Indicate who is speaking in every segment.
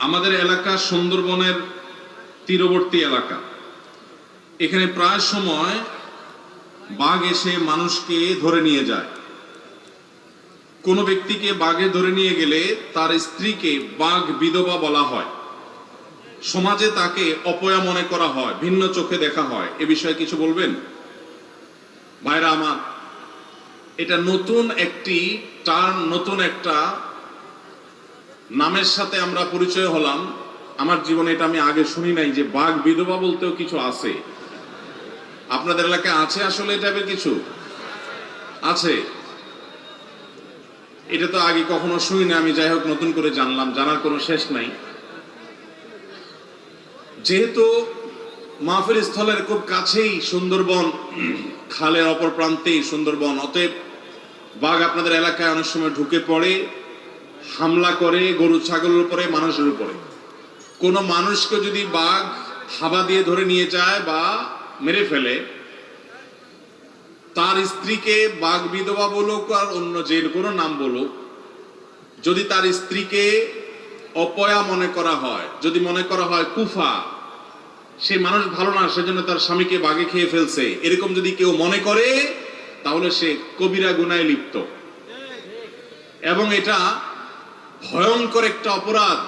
Speaker 1: আমাদের এলাকা সুন্দরবনের তীরবর্তী এলাকা। এখানে প্রায় সময় বাঘ এসে মানুষকে ধরে নিয়ে যায়। কোনো ব্যক্তিকে বাঘে ধরে নিয়ে গেলে তার স্ত্রীকে বাঘ বিধবা বলা হয়। সমাজে তাকে অপয়া মনে করা হয়, ভিন্ন চোখে দেখা হয়। এ বিষয়ে কিছু বলবেন? ভাইরা আমার, এটা নতুন একটি টার্ম, নতুন একটা নামের সাথে আমরা পরিচয় হলাম। আমার জীবনে এটা আমি আগে শুনি নাই যে বাঘ বিধবা বলতেও কিছু আছে। আপনাদের এলাকায় আছে আসলে এই টাইপের কিছু আছে? এটা তো আগে কখনো শুনি না আমি, যাই হোক নতুন করে জানলাম, জানার কোনো শেষ নাই। যেহেতু মাহফিল স্থলের খুব কাছেই সুন্দরবন, খালের অপর প্রান্তেই সুন্দরবন, অতএব বাঘ আপনাদের এলাকায় অনেক সময় ঢুকে পড়ে, হামলা করে গরু ছাগলের উপরে, মানুষের উপরে। কোনো মানুষকে যদি বাঘ থাবা দিয়ে ধরে নিয়ে যায় বা মেরে ফেলে, তার স্ত্রীকে বাঘ বিধবা বলুক আর অন্য যে কোনো নাম বলুক, যদি তার স্ত্রীকে অপয়া মনে করা হয়, যদি মনে করা হয় কুফা, সে মানুষ ভালো না সেজন্য তার স্বামীকে বাঘে খেয়ে ফেলছে, এরকম যদি কেউ মনে করে, তাহলে সে কবিরা গুনায় লিপ্ত এবং এটা ভয়ঙ্কর একটা অপরাধ।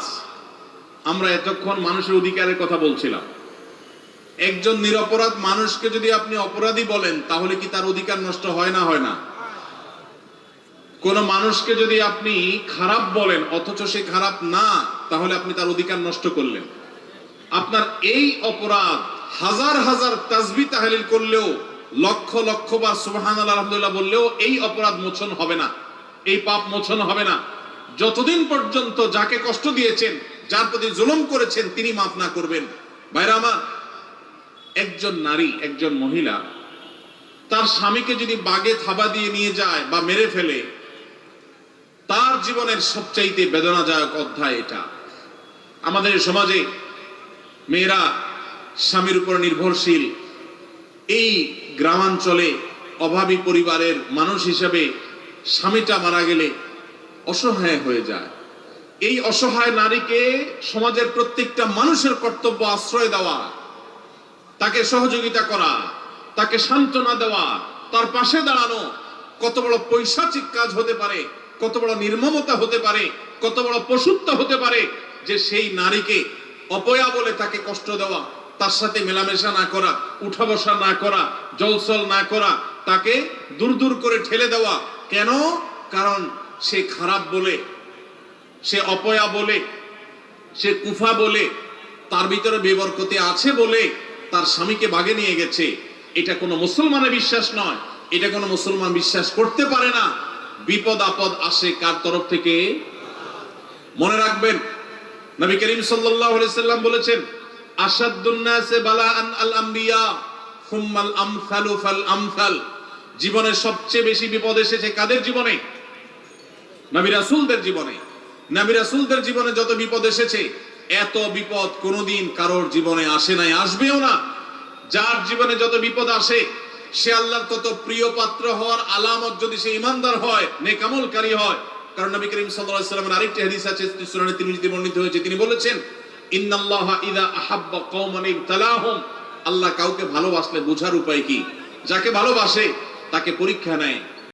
Speaker 1: আমরা এতক্ষণ মানুষের অধিকারের কথা বলছিলাম। একজন নিরপরাধ মানুষকে যদি আপনি অপরাধী বলেন, তাহলে কি তার অধিকার নষ্ট হয় না? হয় না? কোন মানুষকে যদি আপনি খারাপ বলেন অথচ সে খারাপ না, তাহলে আপনি তার অধিকার নষ্ট করলেন। আপনার এই অপরাধ হাজার হাজার তাসবিহ তাহলিল করলেও, লক্ষ লক্ষ বার সুবহানাল্লাহ আলহামদুলিল্লাহ বললেও এই অপরাধ মোচন হবে না, এই পাপ মোচন হবে না, যতদিন পর্যন্ত যাকে কষ্ট দিয়েছেন, যার প্রতি জুলুম করেছেন, তিনি মাফ না করবেন। ভাইরা আমার, একজন নারী, একজন মহিলা তার স্বামীকে যদি বাগে থাবা দিয়ে নিয়ে যায় বা মেরে ফেলে, তার জীবনের সবচাইতে বেদনাদায়ক অধ্যায় এটা। আমাদের সমাজে মেয়েরা স্বামীর উপর নির্ভরশীল। এই গ্রামাঞ্চলে অভাবী পরিবারের মানুষ হিসেবে স্বামীটা মারা গেলে অসহায় হয়ে যায়। এই অসহায় নারীকে সমাজের প্রত্যেকটা মানুষের কর্তব্য আশ্রয় দেওয়া, তাকে সহযোগিতা করা, তাকে সান্ত্বনা দেওয়া, তার পাশে দাঁড়ানো। কত বড় পৈশাচিক কাজ হতে পারে, কত বড় নির্মমতা হতে পারে, কত বড় পশুত্ব হতে পারে যে সেই নারীকে অপয়া বলে তাকে কষ্ট দেওয়া, তার সাথে মেলামেশা না করা, উঠা বসা না করা, জলসল না করা, তাকে দূর দূর করে ঠেলে দেওয়া। কেন? কারণ সে খারাপ বলে, সে অপয়া বলে, সে কুফা বলে, তার ভিতরে বেবরকতি আছে বলে তার স্বামীকে বাগে নিয়ে গেছে। এটা কোনো মুসলমানের বিশ্বাস নয়, এটা কোনো মুসলমান বিশ্বাস করতে পারে না। বিপদ আপদ আসে কার তরফ থেকে? মনে রাখবেন, নবী করিম সাল্লাল্লাহু আলাইহি সাল্লাম বলেছেন, আশাদ্দুন নাসে বালাআন আল আমবিয়া সুম্মাল আমসালু ফাল আমসাল। জীবনের সবচেয়ে বেশি বিপদ এসেছে কাদের জীবনে? নবী রাসূলদের জীবনে। নবী রাসূলদের জীবনে যত বিপদ এসেছে, এত বিপদ কোনোদিন কারোর জীবনে আসে নাই, আসবেও না। যার জীবনে যত বিপদ আসে, সে আল্লাহর তত প্রিয় পাত্র হওয়ার আলামত যদি সে ঈমানদার হয়, নেক আমলকারী হয়। কারণ নবী করিম সাল্লাল্লাহু আলাইহি সাল্লামের আরেকটি হাদিস আছে, সুনানে তিরমিজিতে বর্ণিত হয়েছে, তিনি বলেছেন, ইন্নাল্লাহা ইযা আহাব্বা কওমান ইবতালাহুম। আল্লাহ কাউকে ভালোবাসলে বোঝার উপায় কি? যাকে ভালোবাসে তাকে পরীক্ষা নেয়,